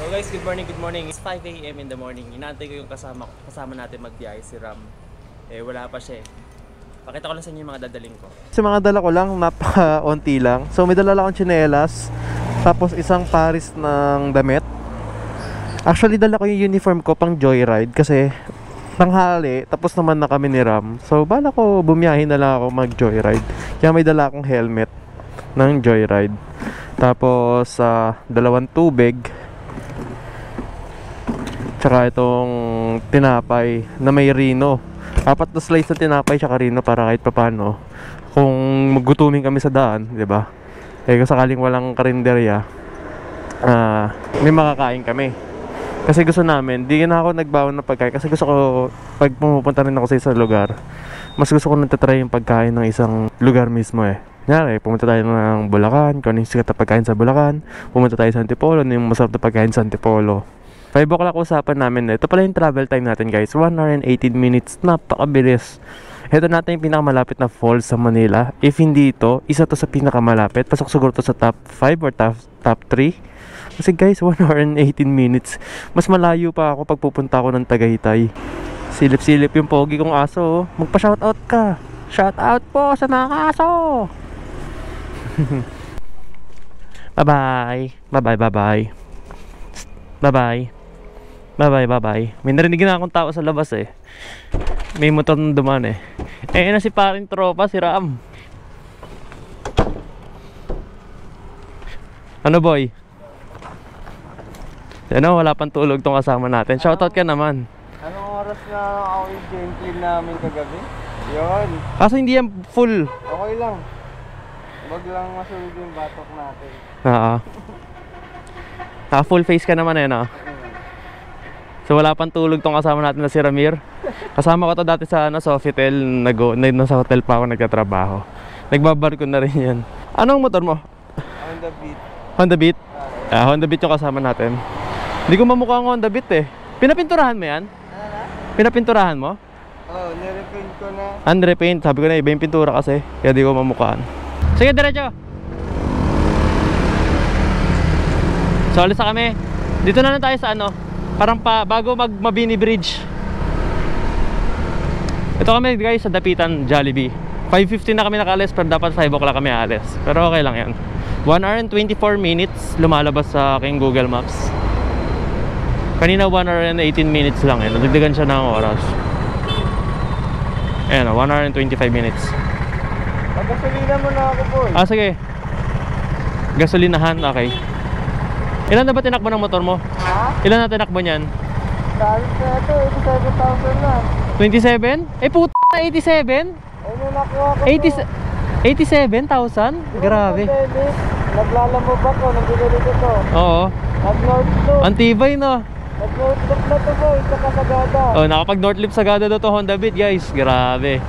So guys, good morning. It's 5 AM in the morning. Inaantay ko yung kasama natin magbiyahe si Ram. Eh wala pa siya eh. Pakita ko lang sa inyo yung mga dadaling ko. Sa mga dala ko lang, napaka-onti lang. So may dala akong tsinelas, tapos isang paris ng damit. Actually dala ko yung uniform ko pang joyride kasi tanghali, tapos naman na kami ni Ram. So bala ko bumiyahin na lang ako mag-joyride. Kaya may dala akong helmet ng joyride. Tapos dalawang tubig. Tsaka itong tinapay na may rino. 4 na slice na tinapay tsaka rino para kahit papano kung maggutumin kami sa daan, di ba? Eh kung sakaling walang karinderya, may makakain kami. Kasi gusto namin, di na ako nagbaon ng pagkain kasi gusto ko, pag pumupunta rin ako sa isang lugar, mas gusto ko natatry yung pagkain ng isang lugar mismo eh. Kunyari, pumunta tayo ng Bulacan, kung ano yung sikat na pagkain sa Bulacan. Pumunta tayo sa Antipolo, ano yung masarap na pagkain sa Antipolo. 5 o'clock usapan namin. Ito pala yung travel time natin guys, 1 hour and 18 minutes. Napakabilis. Ito natin yung pinakamalapit na falls sa Manila. If hindi ito, isa to sa pinakamalapit. Pasok siguro to sa top 5 or top 3. Kasi guys, 1 hour and 18 minutes. Mas malayo pa ako pag pupunta ako ng Tagaytay. Silip-silip yung pogi kong aso. Magpa-shoutout ka. Shoutout po sa mga aso. Bye-bye. Bye-bye. Bye-bye. Bye-bye. May narinig na akong tao sa labas eh. May motor na dumaan eh. Eh na si paring tropa, si Ram. Ano boy? Ano, wala pang tulog tong kasama natin. Shoutout ka naman. Anong oras na ako yung game clean namin kagabi? Yun. Kaso hindi yan full. Okay lang. Wag lang masunod yung batok natin. Oo. Full face ka naman eh no? So wala pang tulog tong kasama natin na si Ramir. Kasama ko to dati sa Sofitel. Nasa hotel pa ako nagtatrabaho. Nagbabarko na rin yan. Anong motor mo? Honda Beat. Honda Beat? Honda Beat yung kasama natin. Hindi ko mamukha ang Honda Beat eh. Pinapinturahan mo yan? Pinapinturahan mo? Oo, nirepaint ko na. Unrepaint. Sabi ko na iba yung pintura kasi. Kaya di ko mamukhaan. Sige, diretso. So alis na kami. Dito na lang tayo sa parang bago Mabini Bridge. Ito kami guys sa Dapitan Jollibee. 5:15 na kami nakaalis pero dapat 5 o'clock kami aalis. Pero okay lang yan. 1 hour and 24 minutes lumalabas sa aking Google Maps. Kanina 1 hour and 18 minutes lang eh. Nadagdagan siya ng oras. Ayan 1 hour and 25 minutes. Pagkasalina mo na ako boy. Sige. Gasolinahan, okay. Ilan na ba tinakbo ng motor mo? Ha? Ilan na tinakbo niyan? Dahil sa ito, 87,000 na. 27? Eh puta na 87? Ayun yung nakuha ko. 87,000? Grabe. Naglalamove ako, nagbibili ko to. Oo. Nag-north loop. Antibay no. Nag-north loop na to boy, sa Kasagada. Oh, nakapag North Loop Sagada daw to Honda Beat guys. Grabe.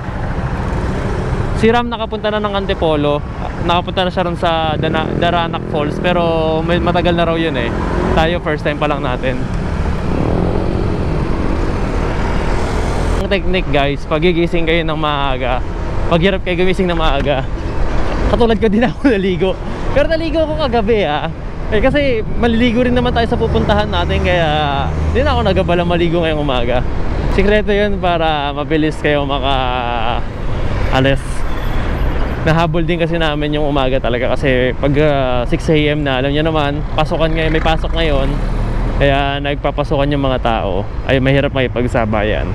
Si Ram nakapunta na ng Antipolo. Nakapunta na siya ron sa Daranac Falls. Pero matagal na raw yun eh. Tayo first time pa lang natin. Ang technique guys, pagigising kayo ng maaga, paghirap kayo gumising ng maaga. Katulad ko din ako naligo. Pero naligo ako kagabi Eh kasi maliligo rin naman tayo sa pupuntahan natin. Kaya hindi na ako nagabalang maligo ngayong umaga. Sikreto yun para mabilis kayo alis. Nahabol din kasi namin yung umaga talaga. Kasi pag 6 AM na, alam nyo naman, pasukan ngayon, may pasok ngayon. Kaya nagpapasukan yung mga tao. Ay mahirap makipagsabayan.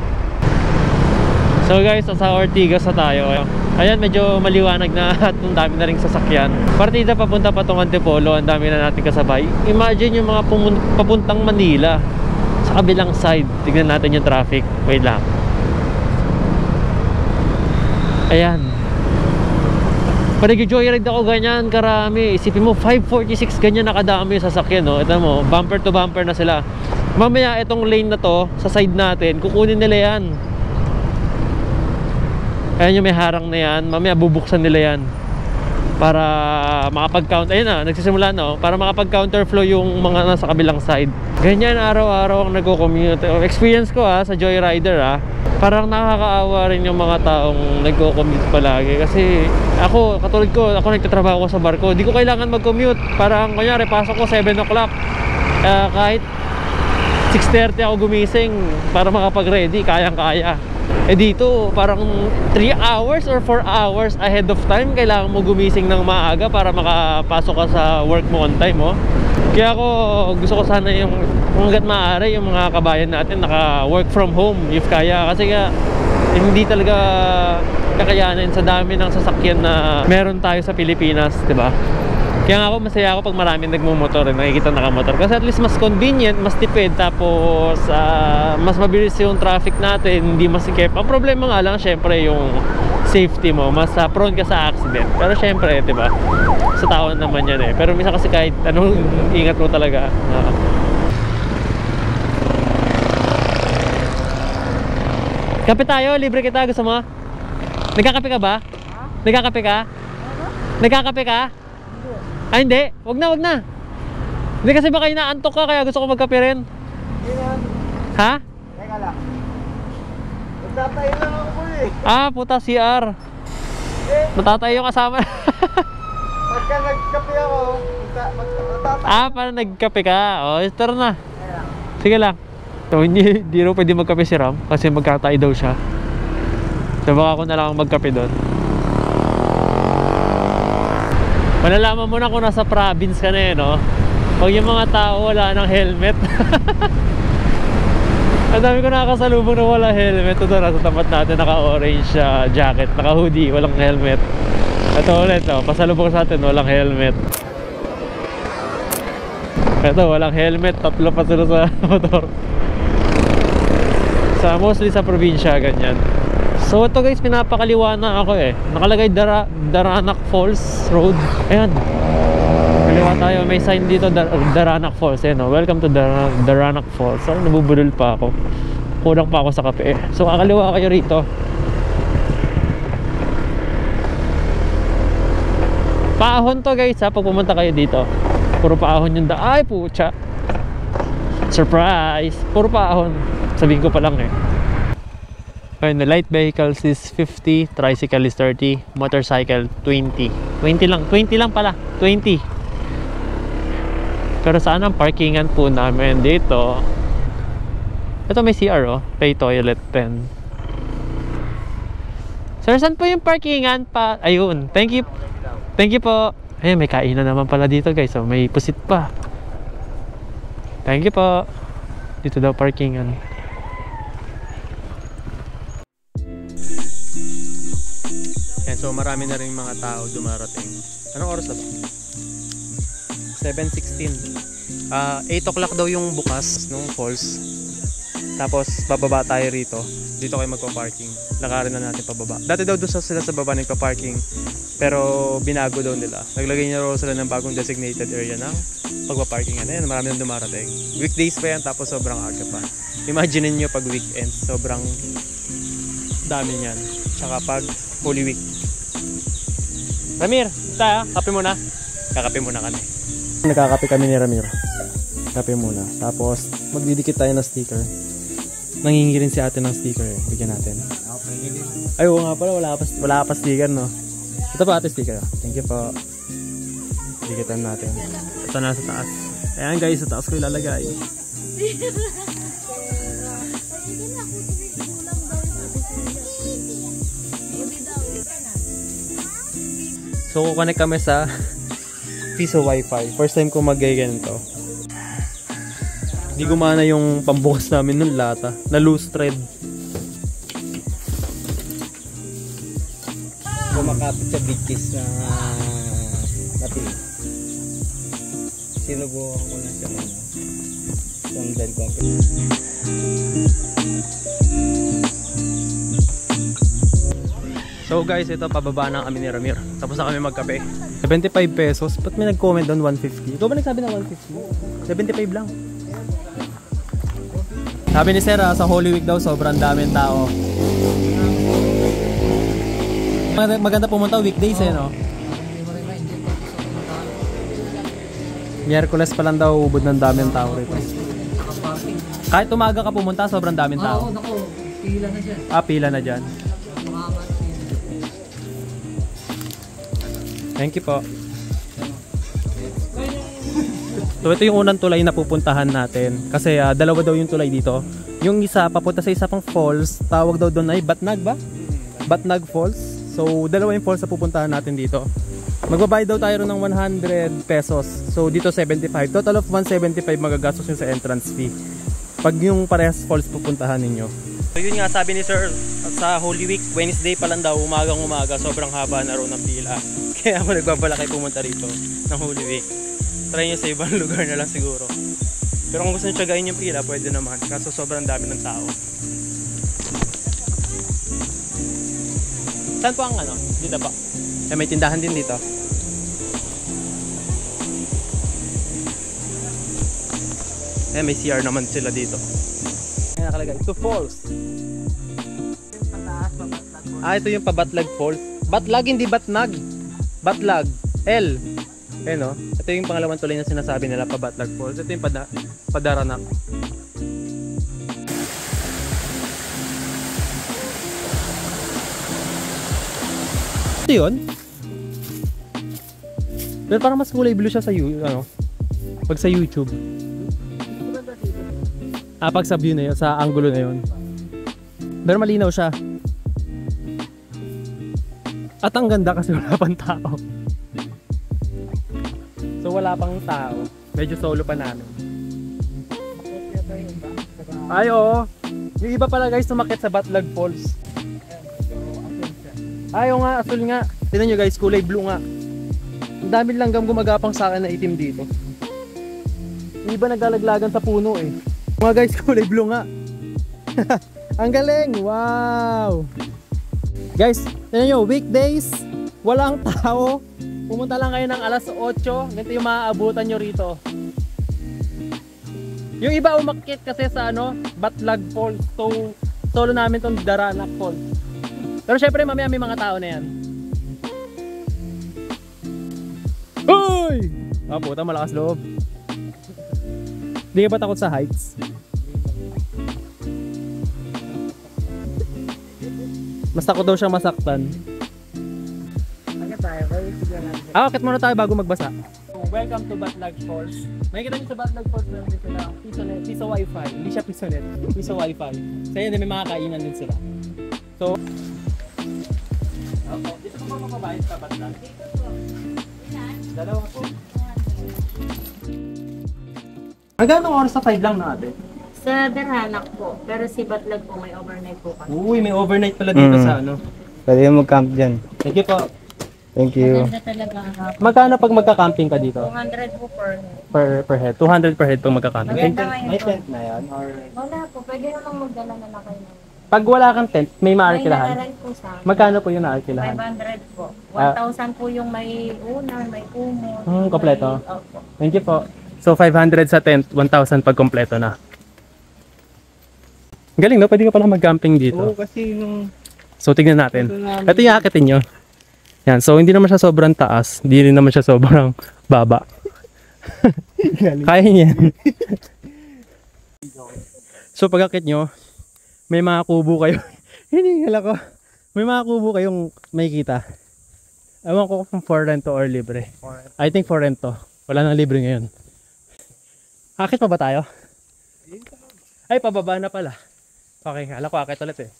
So guys, sa Ortigas na tayo. Ayan, medyo maliwanag na at ang dami na ring sasakyan. Partida papunta pa tong Antipolo. Ang dami na natin kasabay. Imagine yung mga papuntang Manila sa kabilang side. Tignan natin yung traffic. Wait lang. Ayan. Pag nag-joyride ako ganyan karami, isipin mo 546 ganyan nakadami yung sasakyan, no? Ito mo, bumper to bumper na sila. Mamaya itong lane na to sa side natin, kukunin nila yan. Ayan yung may harang na yan, mamaya bubuksan nila yan para makapag-count. Ayun na, nagsisimula na, para makapag-counterflow yung mga nasa kabilang side. Ganyan araw-araw ang nagko-commute. Experience ko sa joyrider parang nakakaawa rin yung mga taong nagko-commute palagi. Kasi ako, katulad ko, ako nagtatrabaho ko sa barko, di ko kailangan mag-commute. Parang kunyari, pasok ko 7 o'clock, kahit 6:30 ako gumising para makapag-ready, kayang-kaya. Dito, parang 3 hours or 4 hours ahead of time kailangan mo gumising ng maaga para makapasok ka sa work mo on time, Kaya ako, gusto ko sana yung hanggat maaari yung mga kabayan natin naka-work from home if kaya. Kasi hindi talaga kakayanin sa dami ng sasakyan na meron tayo sa Pilipinas, diba? Kaya nga ako, masaya ako pag maraming nagmumotor, nakikita nakamotor. Kasi at least mas convenient, mas tipid, tapos mas mabilis yung traffic natin, hindi masikip. Ang problema nga lang, syempre, yung safety mo, mas prone ka sa accident. Pero syempre, diba, sa tao naman yan Pero minsan kasi kahit anong ingat mo talaga. Kape tayo, libre kita, gusto mo? Nagkakape ka ba? Nagkakape ka? Nagkakape ka? Ay hindi, wag na. Hindi kasi baka inaantok ka kaya gusto ko magkape rin. Ha? Teka lang. Magtatayo lang ako Puta CR. Matatayo yung kasama. Pagka nagkape ako, magtatayo. Para nagkape ka. Tara na. Sige lang. So, hindi rin pwede magkape si Ram kasi magkatayo daw siya. So baka ako na lang magkape doon. Malalaman mo na kung nasa province ka na pag yung mga tao wala ng helmet. Ang dami ko nakakasalubong na wala helmet. Ito nasa tapat natin, naka-orange jacket, naka-hoodie, walang helmet. Ito ulit, pasalubong sa atin, walang helmet. Ito, walang helmet, tatlo pa sila sa motor. Mostly sa probinsya, ganyan. So ito guys, pinapakaliwa na ako nakalagay Daranac Falls Road. Ayan, kaliwa tayo, may sign dito, Daranac Falls. Welcome to Daranac Falls. Nabubudol pa ako, kulang pa ako sa kape. So kakaliwa kayo rito. Paahon to guys pag pumunta kayo dito. Puro paahon yung ay pucha, surprise, puro paahon. Sabihin ko pa lang Ayun, the light vehicles is 50, tricycle is 30, motorcycle 20. 20 lang pala, 20. Pero saan ang parkingan po namin dito? Ito may CR pay toilet 10. Sir, saan po yung parkingan pa? Ayun, thank you. Thank you po. Ayun, may kainan naman pala dito guys, may pusit pa. Thank you po. Dito daw parkingan. So marami na rin mga tao dumarating. Anong oras na ba? 7:16. 8 o'clock daw yung bukas nung falls. Tapos bababa tayo rito. Dito kayo magpa-parking. Lakarin na natin pababa. Dati daw doon sila sa baba nagpa-parking, pero binago daw nila. Naglagay niya raw sila ng bagong designated area ng pagpa-parking. Ayan, marami nang dumarating. Weekdays pa yan, tapos sobrang aga pa. Imagine niyo pag weekends, sobrang dami niyan. Tsaka pag Holy Week. Ramir, kape muna. Kakape muna kami. Nagkakape kami ni Ramir. Kape muna. Tapos magdidikit tayo ng sticker. Nangingi rin si ate ng sticker Bigyan natin. Ay, oo nga pala, wala pa sticker Ito pa ate sticker. Thank you po. Dikitan natin. Ito na sa taas. Ayan guys, sa taas ko ilalagay. So kukonek kami sa piso wifi. First time ko mag-ganito. Hindi gumana yung pambukas namin ng lata. Na loose thread. Kumakapit sa beaches na napili. Sinubukan ko na siya sundan ko. So guys, ito pababa na kami ni Ramir. Tapos na kami magkape. 75 pesos. Ba't may nag-comment doon 150? Ikaw ba nagsabi ng 150? 75 lang. Sabi ni Sir, sa Holy Week daw sobrang daming tao. Maganda pumunta weekdays no? Miyerkules pa lang daw ubod ng daming tao rito. Kahit umaga ka pumunta, sobrang daming tao. Oo, naku, pila na dyan. Pila na dyan. Thank you po. So ito yung unang tulay na pupuntahan natin. Kasi dalawa daw yung tulay dito. Yung isa papunta sa isa pang falls. Tawag daw doon ay Batnag ba? Batnag Falls. So dalawa yung falls na pupuntahan natin dito. Magbabayad daw tayo ng 100 pesos. So dito 75. Total of 175 magagastos yun sa entrance fee. Pag yung parehas falls pupuntahan ninyo. So yun nga sabi ni Sir, sa Holy Week, Wednesday pa lang daw, umagang umaga, sobrang haba na raw ng pila. Kaya ako nagbabalakay pumunta rito ng Holy Week. Try nyo sa ibang lugar na lang siguro. Pero kung gusto nyo tiyagain yung pila, pwede naman. Kaso sobrang dami ng tao. Saan po ang ano? Dito pa. May tindahan din dito. May CR naman sila dito. Ayan nakalagay, ito falls. Ito yung Pabatlag Falls. Batlag, hindi Batnag. Batlag. L. Ayan o. Ito yung pangalawang tulay na sinasabi nila, Pabatlag Falls. Ito yung Padaranak. Ito yun. Pero parang mas kulay blue siya sa pag sa YouTube. Pag sa view na yun, sa angulo na yun. Pero malinaw siya. At ang ganda kasi wala pang tao. So wala pang tao. Medyo solo pa namin. Ay oo. Yung iba pala guys tumakit sa Batlag Falls. Ayaw nga, asul nga. Tingnan nyo guys, kulay blue nga. Ang daming langgam gumagapang sa akin na itim dito. Yung iba naglalaglagan sa puno eh. Mga guys, kulay blue nga. Ang galing! Wow! Guys, tingnan nyo, weekdays, walang tao. Pumunta lang kayo ng alas 8. Ganito yung maaabutan nyo rito. Yung iba umakyat kasi sa Batlag Falls. So, solo namin tong Daranak Falls. Pero syempre mamaya may mga tao na yan. Uy! Puta, malakas loob. Hindi ka ba takot sa heights? Mas takot daw siyang masaktan. Akit muna tayo bago magbasa. Welcome to Batlag Falls. Makikita niyo sa Batlag Falls meron din sila piso wifi. Hindi siya pisonet, piso wifi. Sa inyo may mga kainan din sila. So, dito po ba mababayad sa Batlag? Dalawa po. Magkano oras sa 5 lang na ate? Sa Daranak po, pero si Batlag po may overnight po kami. Uy, may overnight pala dito sa Pwede yung mag-camp dyan. Thank you po. Thank you. Maganda talaga ang hapon. Magkano pag magka-camping ka dito? 200 po Per head. 200 per head pag magka-camping. Maganda ngayon May po. tent na yan? Or... Wala po, pwede namang magdala na lang kayo. Pag wala kang tent, may May maarkilahan. nakarent po sa amin. Magkano po yung naarkilahan? 500 po. 1,000 po yung may unan, may kumot. Kompleto. Opo. Thank you po. So 500 sa tent, 1,000 pag kompleto na. Galing no? Pwede ka pala mag-camping dito. Oo, kasi nung... So tignan natin. Ito yung akitin nyo. Yan. So hindi naman siya sobrang taas. Hindi rin naman siya sobrang baba. Kaya niya. So pag akit nyo, may mga kubo kayo. Hiningal ako. May mga kubo kayong makikita. Ewan ko kung for rent or libre. I think for rent to. Wala nang libre ngayon. Akit pa ba tayo? Ay, pababa na pala. Okay, alam ko akit ulit eh.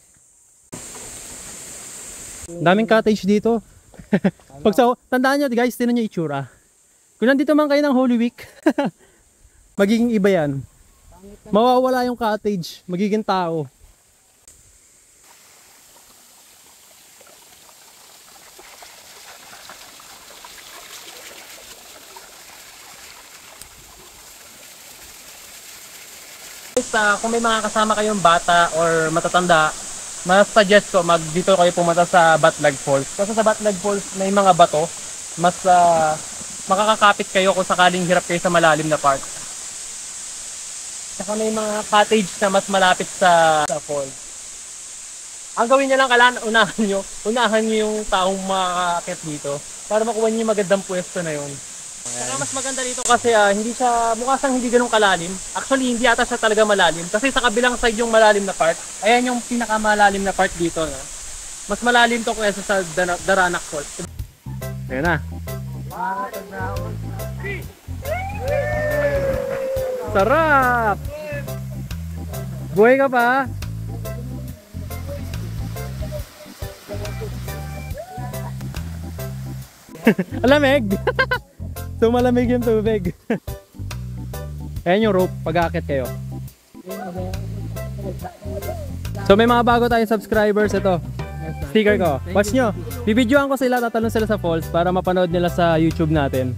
Daming cottage dito. Tandaan nyo guys, tinan nyo itsura. Kung nandito man kayo ng Holy Week, magiging iba yan. Mawawala yung cottage, magiging tao. Kung may mga kasama kayong bata or matatanda, mas suggest ko dito kayo pumunta sa Batlag Falls. Kasi sa Batlag Falls may mga bato, mas makakakapit kayo kung sakaling hirap kayo sa malalim na part. Saka may mga cottage na mas malapit sa falls. Ang gawin niya lang, kailangan unahan nyo yung taong makakakit dito para makuha nyo yung magandang pwesto na yun. Saka mas maganda dito kasi hindi siya, mukha siyang hindi ganun kalalim. Actually, hindi ata siya talaga malalim. Kasi sa kabilang side yung malalim na part, ayan yung pinakamalalim na part dito. No? Mas malalim to kaysa sa Daranac Falls. Ayan na. Sarap! Buhay ka pa? Alamig! So malamig yung tubig. Ayan yung rope pag-aakit kayo. So may mga bago tayong subscribers. Ito, sticker ko. Watch nyo. Bibidyoan ko sila, tatalon sila sa falls para mapanood nila sa YouTube natin.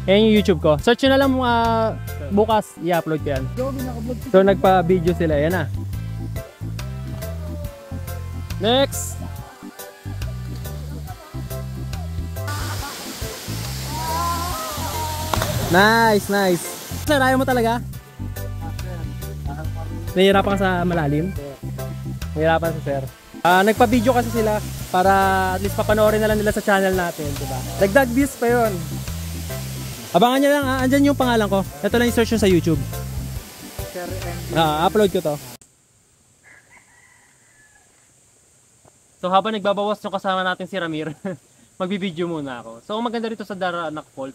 Ayan yung YouTube ko. Search nyo na lang bukas i-upload ko yan. So nagpa-video sila. Ayan na. Next! Nice, nice. Sir, ayaw mo talaga? Nahihirapan ka sa malalim? Nahihirapan sa sir. Nagpa-video kasi sila para at least papanoorin na lang nila sa channel natin, diba? Dagdag views pa yun. Abangan nyo lang, andyan yung pangalan ko. Ito lang yung search nyo sa YouTube. Upload ko to. So habang nagbabawas yung kasama natin si Ramir, magbibideo muna ako. So maganda rito sa Daranac Falls,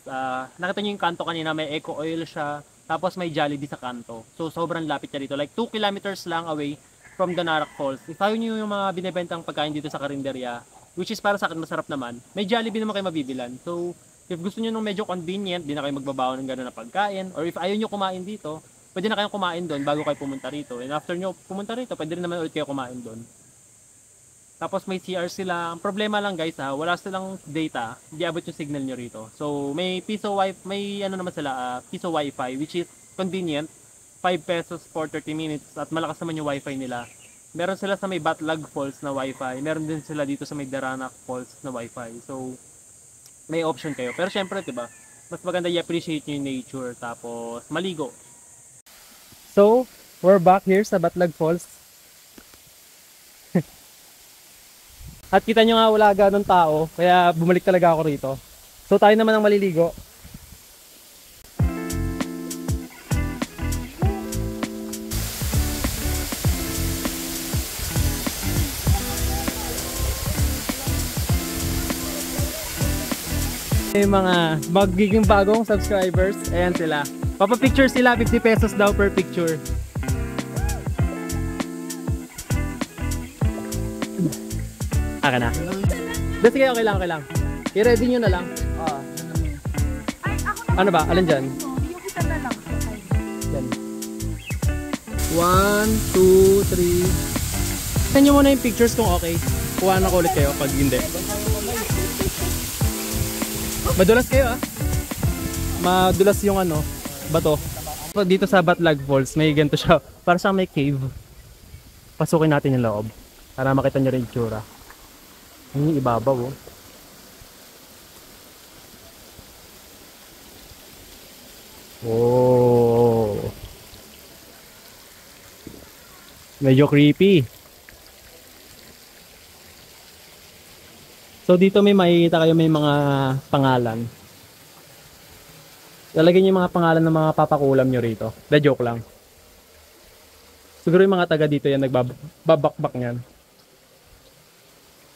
nakita nyo yung kanto kanina, may eco oil siya, tapos may Jollibee sa kanto. So sobrang lapit niya dito, like 2 kilometers lang away from Daranac Falls. If ayaw nyo yung mga binibentang pagkain dito sa karinderya, which is para sa akin masarap naman, may Jollibee naman kayo mabibilan. So if gusto nyo nung medyo convenient, di na kayo magbabawa ng gano'n na pagkain, or if ayaw nyo kumain dito, pwede na kayong kumain doon bago kayo pumunta rito. And after nyo pumunta rito, pwede rin naman ulit kayo kumain doon. Tapos may CR sila. Ang problema lang guys wala silang data, hindi abot yung signal nyo rito. So may piso wifi, may ano naman sila, piso wifi, which is convenient. 5 pesos for 30 minutes at malakas naman yung wifi nila. Meron sila sa may Batlag Falls na wifi, meron din sila dito sa may Daranac Falls na wifi. So may option kayo. Pero syempre, 'di ba? Mas maganda i-appreciate niyo yung nature tapos maligo. So, we're back here sa Batlag Falls. At kita nyo nga wala ganun tao, kaya bumalik talaga ako rito. So tayo naman ang maliligo. May mga magiging bagong subscribers, ayan sila. Papapicture sila, 50 pesos daw per picture. Aka na. Basta kayo, okay lang. I-ready nyo na lang. Ano ba? Alin dyan? Yung isa na lang. Yan. 1, 2, 3. Tignan nyo muna yung pictures kung okay. Kuha na ko ulit kayo pag hindi. Madulas kayo Madulas yung bato. Pag dito sa Batlag Falls, may ganito siya. Para sa may cave. Pasukin natin yung loob. Para makita nyo rin yung tsura. Yung ibabaw Oh. Medyo creepy. So dito may makikita kayo may mga pangalan. Lalagyan niyo yung mga pangalan ng mga papakulam nyo rito. The joke lang. Siguro yung mga taga dito yan nagbabakbak niyan.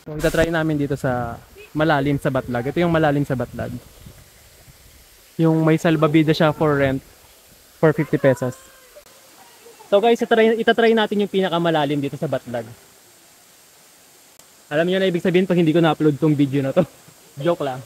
So itatry namin dito sa malalim sa Batlag. Ito yung malalim sa Batlag. Yung may salbabida siya for rent for 50 pesos. So guys, itatry natin yung pinakamalalim dito sa Batlag. Alam niyo na ibig sabihin pag hindi ko na-upload tong video na to. Joke lang.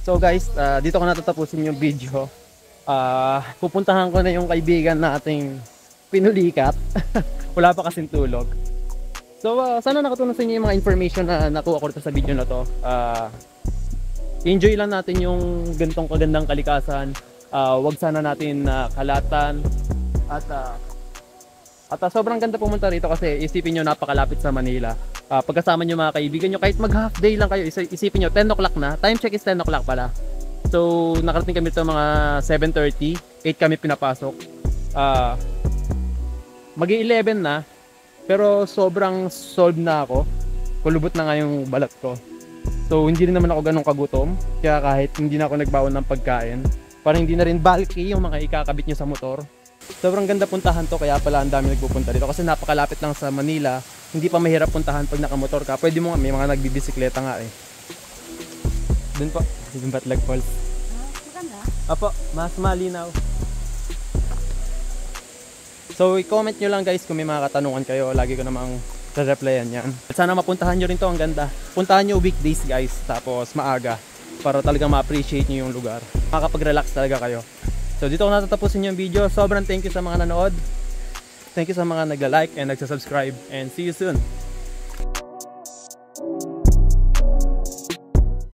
So guys, dito ko natatapusin yung video. Pupuntahan ko na yung kaibigan nating pinulikat. Wala pa kasing tulog. So, sana nakatulong sa inyo yung mga information na nakuha ko dito sa video na to. Enjoy lang natin yung ganitong kagandang kalikasan. Wag sana natin kalatan. At sobrang ganda pumunta rito kasi isipin nyo napakalapit sa Manila. Pagkasama nyo mga kaibigan nyo, kahit mag half day lang kayo, isipin nyo 10 o'clock na. Time check is 10 o'clock pala. So, nakarating kami dito mga 7:30, 8 kami pinapasok. Mag-11 na, pero sobrang solved na ako. Kulubot na nga yung balat ko. So, hindi rin naman ako ganun kagutom. Kaya kahit hindi na ako nagbaon ng pagkain, parang hindi na rin bulky yung mga ikakabit nyo sa motor. Sobrang ganda puntahan to, kaya pala ang dami nagpupunta dito. Kasi napakalapit lang sa Manila, hindi pa mahirap puntahan pag nakamotor ka. Pwede mo nga, may mga nagbibisikleta nga eh. Dun po, yung Batlag Falls. Maganda. Apo, mas malinaw. So, i-comment nyo lang guys kung may mga katanungan kayo. Lagi ko namang re-replyan yan. At sana mapuntahan nyo rin to, ang ganda. Puntahan nyo weekdays guys, tapos maaga. Para talagang ma-appreciate nyo yung lugar. Makakapag-relax talaga kayo. So, dito ko natatapusin yung video. Sobrang thank you sa mga nanood. Thank you sa mga nagla-like and nagsasubscribe. And see you soon.